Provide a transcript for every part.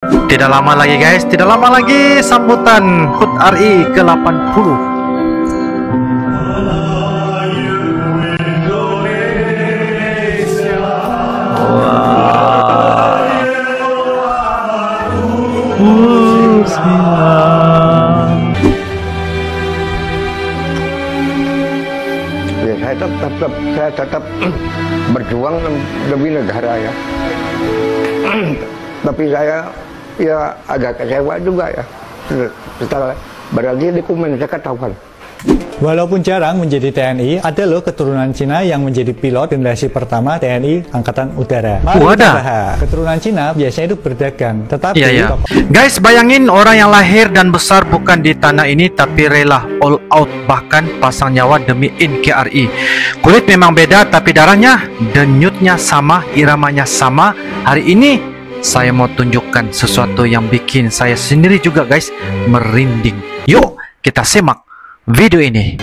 Tidak lama lagi guys, tidak lama lagi sambutan HUT RI ke-80. Ya, saya tetap berjuang demi negara ya. Tapi saya ya agak kecewa juga ya. Setelah berarti dokumen saya ketahuan. Walaupun jarang menjadi TNI, ada loh keturunan Cina yang menjadi pilot generasi pertama TNI Angkatan Udara. Mari kita bahas. Keturunan Cina biasanya itu berdagang, tetapi guys, bayangin orang yang lahir dan besar bukan di tanah ini tapi rela all out, bahkan pasang nyawa demi NKRI. Kulit memang beda tapi darahnya, denyutnya sama, iramanya sama. Hari ini saya mau tunjukkan sesuatu yang bikin saya sendiri juga guys merinding. Yuk kita simak video ini.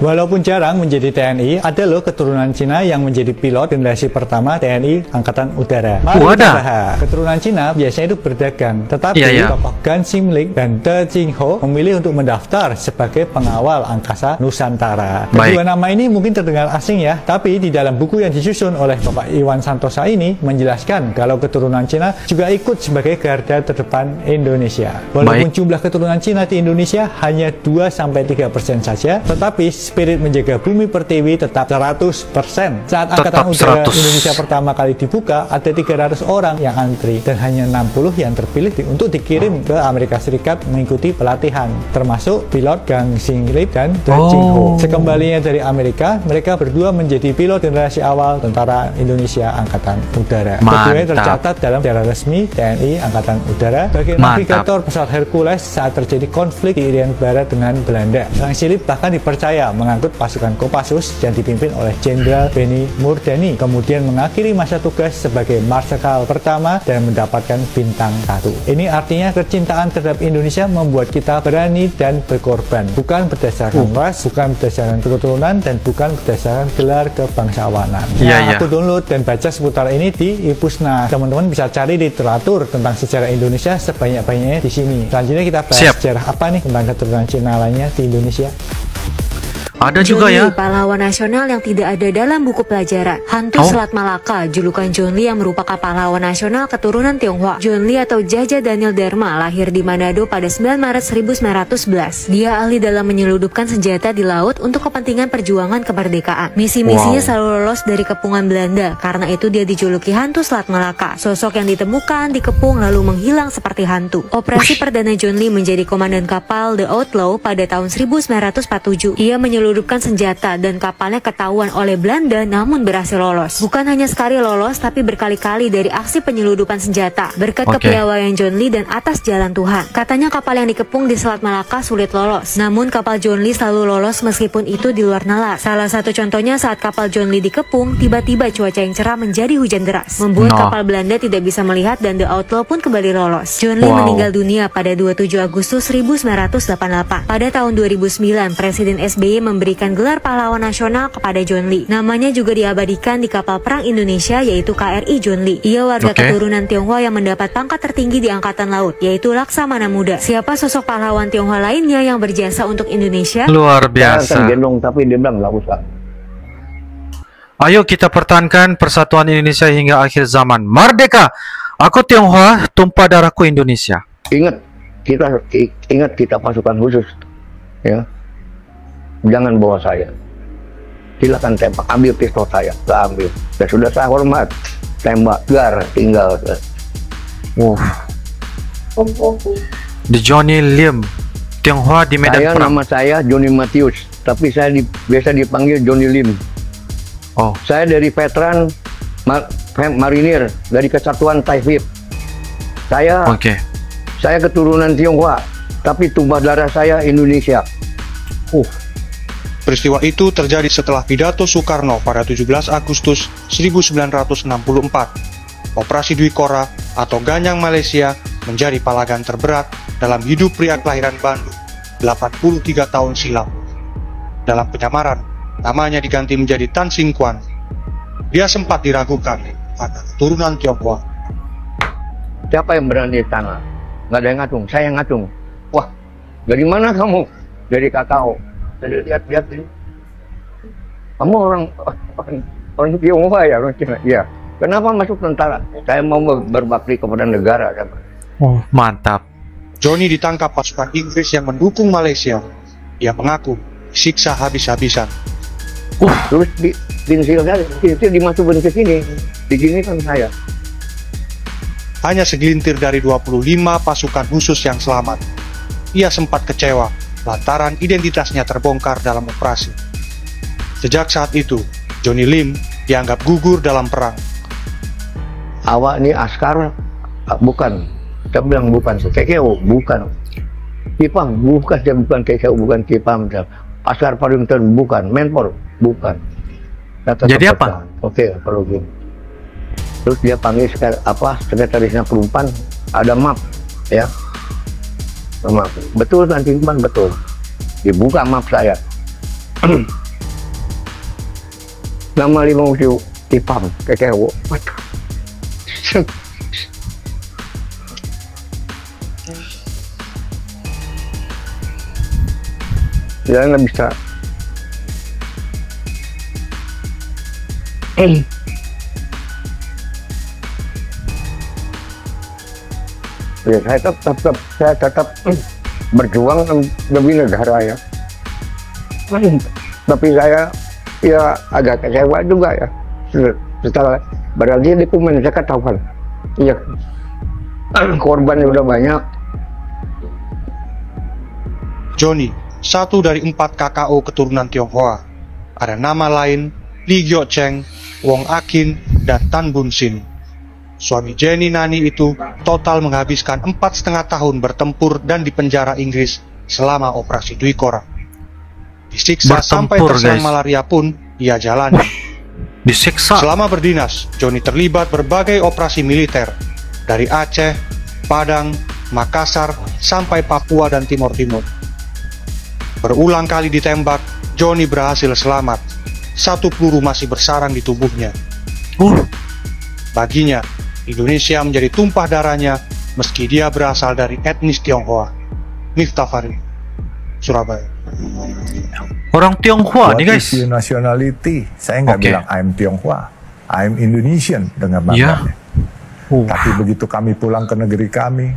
Walaupun jarang menjadi TNI, ada loh keturunan Cina yang menjadi pilot generasi pertama TNI Angkatan Udara. Mari kita bahas. Keturunan Cina biasanya itu berdagang, tetapi tokoh Gan Xingling dan De Jingho memilih untuk mendaftar sebagai pengawal angkasa Nusantara. Kedua nama ini mungkin terdengar asing ya, tapi di dalam buku yang disusun oleh Bapak Iwan Santosa ini menjelaskan kalau keturunan Cina juga ikut sebagai garda terdepan Indonesia. Walaupun jumlah keturunan Cina di Indonesia hanya 2-3% saja, tetapi spirit menjaga bumi pertiwi tetap 100%. Saat Angkatan Udara Indonesia pertama kali dibuka, ada 300 orang yang antri dan hanya 60 yang terpilih untuk dikirim ke Amerika Serikat mengikuti pelatihan, termasuk pilot Gang Xingling dan De Jingho. Sekembalinya dari Amerika, mereka berdua menjadi pilot generasi awal Tentara Indonesia Angkatan Udara. Keduanya tercatat dalam sejarah resmi TNI Angkatan Udara sebagai navigator pesawat Hercules saat terjadi konflik di Irian Barat dengan Belanda. Gang Xingling bahkan dipercaya mengangkut pasukan Kopassus yang dipimpin oleh Jenderal Benny Murdani, kemudian mengakhiri masa tugas sebagai Marsikal pertama dan mendapatkan bintang 1. Ini artinya kecintaan terhadap Indonesia membuat kita berani dan berkorban, bukan berdasarkan ras, bukan berdasarkan keturunan, dan bukan berdasarkan gelar kebangsawanan. Aku download dan baca seputar ini di Ipusnas. Teman-teman bisa cari literatur tentang sejarah Indonesia sebanyak-banyaknya di sini. Selanjutnya kita bahas sejarah apa nih tentang keturunan Cina lainnya di Indonesia. Ada juga ya pahlawan nasional yang tidak ada dalam buku pelajaran. Hantu Selat Malaka, julukan John Lee yang merupakan pahlawan nasional keturunan Tionghoa. John Lee atau Jaja Daniel Dharma lahir di Manado pada 9 Maret 1911. Dia ahli dalam menyeludupkan senjata di laut untuk kepentingan perjuangan kemerdekaan. Misi-misinya selalu lolos dari kepungan Belanda. Karena itu dia dijuluki Hantu Selat Malaka. Sosok yang ditemukan dikepung lalu menghilang seperti hantu. Operasi perdana John Lee menjadi komandan kapal The Outlaw pada tahun 1947. Ia menyeludupkan senjata dan kapalnya ketahuan oleh Belanda namun berhasil lolos. Bukan hanya sekali lolos tapi berkali-kali dari aksi penyeludupan senjata berkat kepiawaian John Lee dan atas jalan Tuhan. Katanya kapal yang dikepung di Selat Malaka sulit lolos, namun kapal John Lee selalu lolos meskipun itu di luar nalar. Salah satu contohnya saat kapal John Lee dikepung, tiba-tiba cuaca yang cerah menjadi hujan deras, membuat kapal Belanda tidak bisa melihat dan The Outlaw pun kembali lolos. John Lee meninggal dunia pada 27 Agustus 1988. Pada tahun 2009, Presiden SBY memberikan gelar pahlawan nasional kepada John Lee. Namanya juga diabadikan di kapal perang Indonesia yaitu KRI John Lee. Ia warga keturunan Tionghoa yang mendapat pangkat tertinggi di Angkatan Laut yaitu Laksamana Muda. Siapa sosok pahlawan Tionghoa lainnya yang berjasa untuk Indonesia? Luar biasa. Tapi dia bilang nggak usah. Ayo kita pertahankan persatuan Indonesia hingga akhir zaman. Merdeka! Aku Tionghoa, tumpah darahku Indonesia. Ingat kita pasukan khusus, ya. Jangan bawa saya. Silakan tembak, ambil pistol saya, ambil. Dan sudah saya hormat, tembak, gar, tinggal. Di Johnny Lim, Tionghoa di medan perang. Nama saya Johnny Matius, tapi saya biasa dipanggil Johnny Lim. Saya dari veteran marinir dari Kesatuan Taifib. Saya keturunan Tionghoa, tapi tumpah darah saya Indonesia. Peristiwa itu terjadi setelah pidato Soekarno pada 17 Agustus 1964. Operasi Dwi Kora atau Ganyang Malaysia menjadi palagan terberat dalam hidup pria kelahiran Bandung. 83 tahun silam. Dalam penyamaran, namanya diganti menjadi Tan Sing Quan. Dia sempat diragukan karena keturunan Tionghoa. Siapa yang berani tanah? Nggak ada yang ngatung, saya yang ngatung. Wah, dari mana kamu? Dari kakao. Jadi lihat ini. Kamu orang Tionghoa ya, orang Cina? Iya. Kenapa masuk tentara? Saya mau berbakti kepada negara. Oh, mantap. Johnny ditangkap pasukan Inggris yang mendukung Malaysia. Ia mengaku disiksa habis-habisan. Terus pensil dimasukin ke sini, diginikan saya. Hanya segelintir dari 25 pasukan khusus yang selamat. Ia sempat kecewa lantaran identitasnya terbongkar dalam operasi. Sejak saat itu, Johnny Lim dianggap gugur dalam perang. Awak ini askar? Bukan. Saya bilang bukan. KKO? Bukan. Kipam? Bukan. Saya bukan KKO, bukan Kipam. Askar Parimton? Bukan. Menpor? Bukan. Jadi apa? Oke, kalau gitu. Terus dia panggil sekretarisnya Perumpan, ada map, ya. Map. Betul, nanti betul. Dibuka map saya. Nama 5 musuh Kipam, KKO. Dia nggak bisa. Ya, saya tetap berjuang demi negara ya. Tapi saya ya agak kecewa juga ya. Setelah berarti dokumen saya ketahuan. Iya. Korban udah banyak. Johnny, satu dari 4 KKO keturunan Tionghoa. Ada nama lain Li Gyo Cheng, Wong Akin, dan Tan Bun Sin. Suami Jenny Nani itu total menghabiskan 4,5 tahun bertempur dan dipenjara Inggris selama operasi Dwi Korah. Disiksa sampai terserang malaria pun ia jalani. Disiksa. Selama berdinas, Johnny terlibat berbagai operasi militer dari Aceh, Padang, Makassar, sampai Papua dan Timor Timur. Berulang kali ditembak, Johnny berhasil selamat. 1 peluru masih bersarang di tubuhnya. Baginya, Indonesia menjadi tumpah darahnya meski dia berasal dari etnis Tionghoa. Miftah Farid, Surabaya. Orang Tionghoa nih guys. Nationality, saya nggak bilang I'm Tionghoa, I'm Indonesian dengan bangganya. Tapi begitu kami pulang ke negeri kami,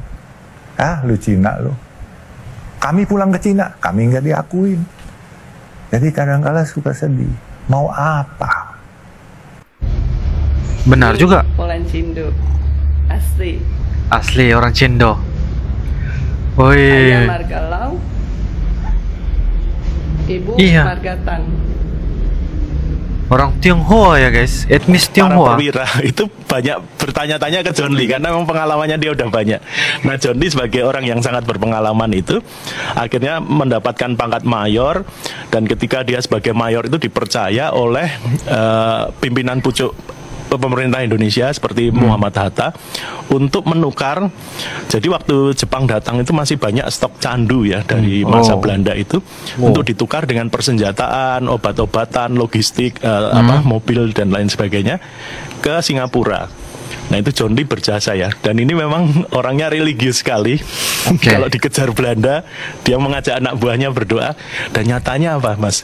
lu Cina lu. Kami pulang ke Cina, kami nggak diakuin. Jadi kadang-kala suka sedih. Mau apa? Benar juga. Orang Cindo, asli. Asli orang Cindo. Woi. Ayah marga Lau, ibu marga Tan. Orang Tionghoa ya guys, etnis Tionghoa. Para perwira itu banyak bertanya-tanya ke John Lee karena memang pengalamannya dia udah banyak. Nah, John Lee sebagai orang yang sangat berpengalaman itu akhirnya mendapatkan pangkat mayor, dan ketika dia sebagai mayor itu dipercaya oleh pimpinan pucuk pemerintah Indonesia seperti Muhammad Hatta untuk menukar. Jadi waktu Jepang datang itu masih banyak stok candu ya dari masa Belanda itu untuk ditukar dengan persenjataan, obat-obatan, logistik, mobil dan lain sebagainya ke Singapura. Nah itu John Lee berjasa ya, dan ini memang orangnya religius sekali. Kalau dikejar Belanda, dia mengajak anak buahnya berdoa, dan nyatanya apa Mas?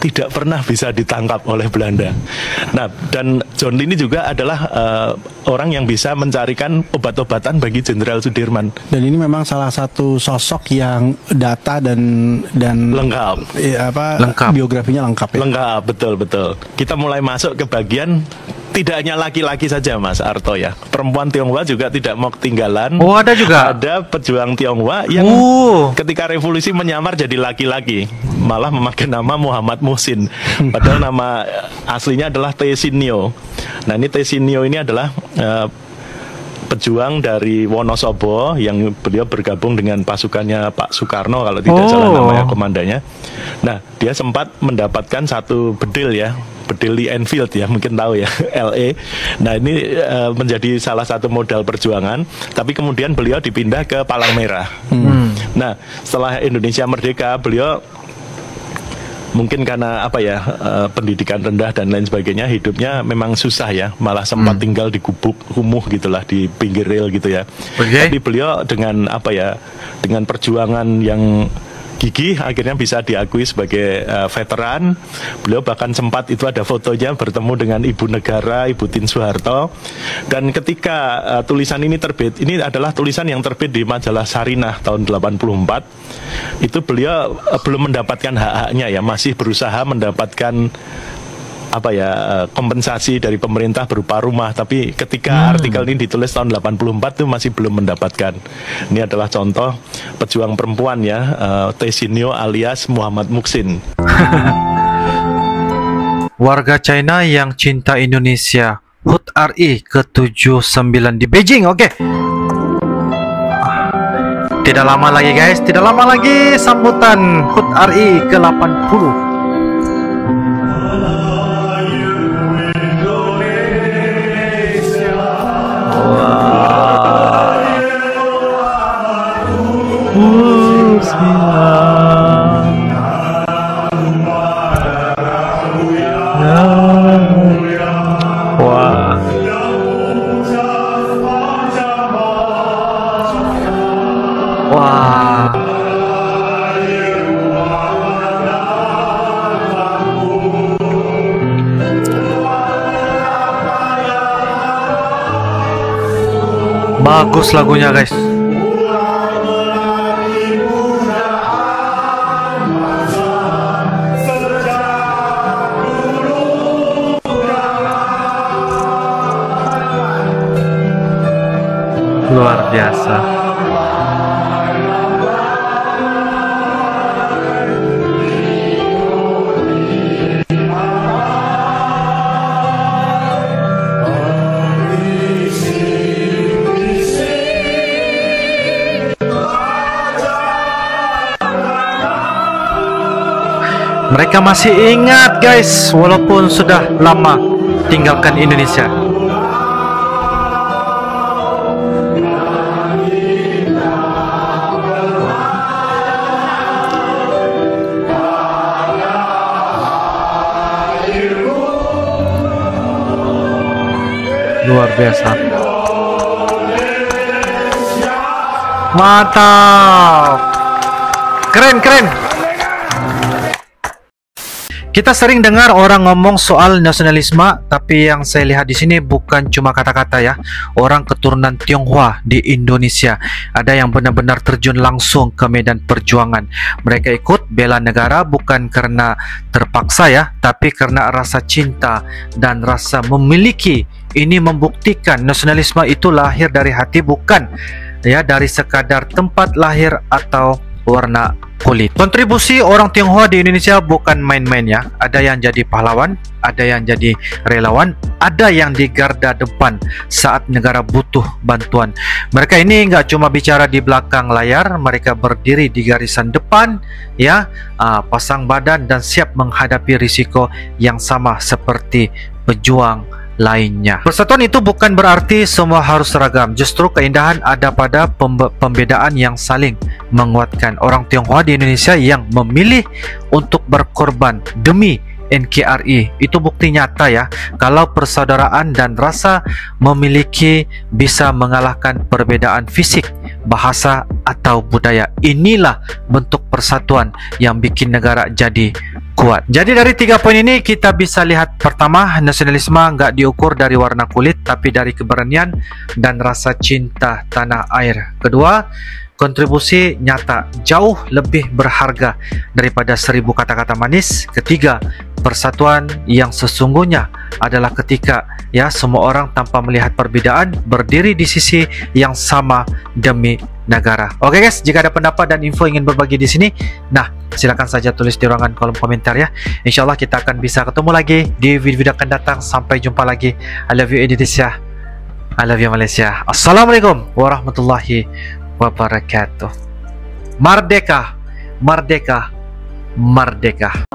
Tidak pernah bisa ditangkap oleh Belanda. Nah, dan John Lee ini juga adalah orang yang bisa mencarikan obat-obatan bagi Jenderal Sudirman. Dan ini memang salah satu sosok yang data dan lengkap. Lengkap. Biografinya lengkap ya. Lengkap, betul. Kita mulai masuk ke bagian tidak hanya laki-laki saja Mas Arto ya. Perempuan Tionghoa juga tidak mau ketinggalan. Oh, ada juga. Ada pejuang Tionghoa yang ketika revolusi menyamar jadi laki-laki, malah memakai nama Muhammad Muhsin. Padahal nama aslinya adalah Tesinio. Nah, ini Tesinio ini adalah pejuang dari Wonosobo yang beliau bergabung dengan pasukannya Pak Soekarno kalau tidak salah namanya komandannya. Nah, dia sempat mendapatkan satu bedil ya, bedil Lee Enfield ya, mungkin tahu ya, LE. Nah, ini menjadi salah satu modal perjuangan, tapi kemudian beliau dipindah ke Palang Merah. Nah, setelah Indonesia merdeka, beliau mungkin karena apa ya, pendidikan rendah dan lain sebagainya, hidupnya memang susah ya, malah sempat tinggal di gubuk kumuh gitulah, di pinggir rel gitu ya. Tapi beliau dengan apa ya, dengan perjuangan yang gigih akhirnya bisa diakui sebagai veteran. Beliau bahkan sempat, itu ada fotonya, bertemu dengan Ibu Negara, Ibu Tien Soeharto. Dan ketika tulisan ini terbit, ini adalah tulisan yang terbit di majalah Sarinah tahun 84. Itu beliau belum mendapatkan hak-haknya ya, masih berusaha mendapatkan apa ya, kompensasi dari pemerintah berupa rumah. Tapi ketika artikel ini ditulis tahun 84 itu masih belum mendapatkan. Ini adalah contoh pejuang perempuan ya, Tesinyo alias Muhammad Muksin. Warga China yang cinta Indonesia, HUT RI ke-79 di Beijing. Oke. Tidak lama lagi guys, tidak lama lagi sambutan HUT RI ke-80. Bagus lagunya guys. Luar biasa. Mereka masih ingat guys, walaupun sudah lama tinggalkan Indonesia. Luar biasa. Mantap. Keren, keren. Kita sering dengar orang ngomong soal nasionalisme, tapi yang saya lihat di sini bukan cuma kata-kata ya. Orang keturunan Tionghoa di Indonesia ada yang benar-benar terjun langsung ke medan perjuangan. Mereka ikut bela negara bukan karena terpaksa ya, tapi karena rasa cinta dan rasa memiliki. Ini membuktikan nasionalisme itu lahir dari hati, bukan ya dari sekadar tempat lahir atau warna kulit. Kontribusi orang Tionghoa di Indonesia bukan main-main ya. Ada yang jadi pahlawan, ada yang jadi relawan, ada yang di garda depan saat negara butuh bantuan. Mereka ini nggak cuma bicara di belakang layar, mereka berdiri di garisan depan ya, pasang badan dan siap menghadapi risiko yang sama seperti pejuang lainnya. Persatuan itu bukan berarti semua harus seragam. Justru keindahan ada pada pembedaan yang saling menguatkan. Orang Tionghoa di Indonesia yang memilih untuk berkorban demi NKRI itu bukti nyata ya, kalau persaudaraan dan rasa memiliki bisa mengalahkan perbedaan fisik, bahasa atau budaya. Inilah bentuk persatuan yang bikin negara jadi kuat. Jadi dari 3 poin ini kita bisa lihat, pertama, nasionalisme nggak diukur dari warna kulit, tapi dari keberanian dan rasa cinta tanah air. Kedua, kontribusi nyata jauh lebih berharga daripada 1000 kata-kata manis. Ketiga, persatuan yang sesungguhnya adalah ketika ya semua orang tanpa melihat perbedaan berdiri di sisi yang sama demi negara. Oke guys, jika ada pendapat dan info ingin berbagi di sini, nah silakan saja tulis di ruangan kolom komentar ya. Insyaallah kita akan bisa ketemu lagi di video-video akan datang. Sampai jumpa lagi. I love you Indonesia. I love you Malaysia. Assalamualaikum warahmatullahi wabarakatuh. Merdeka, merdeka, merdeka.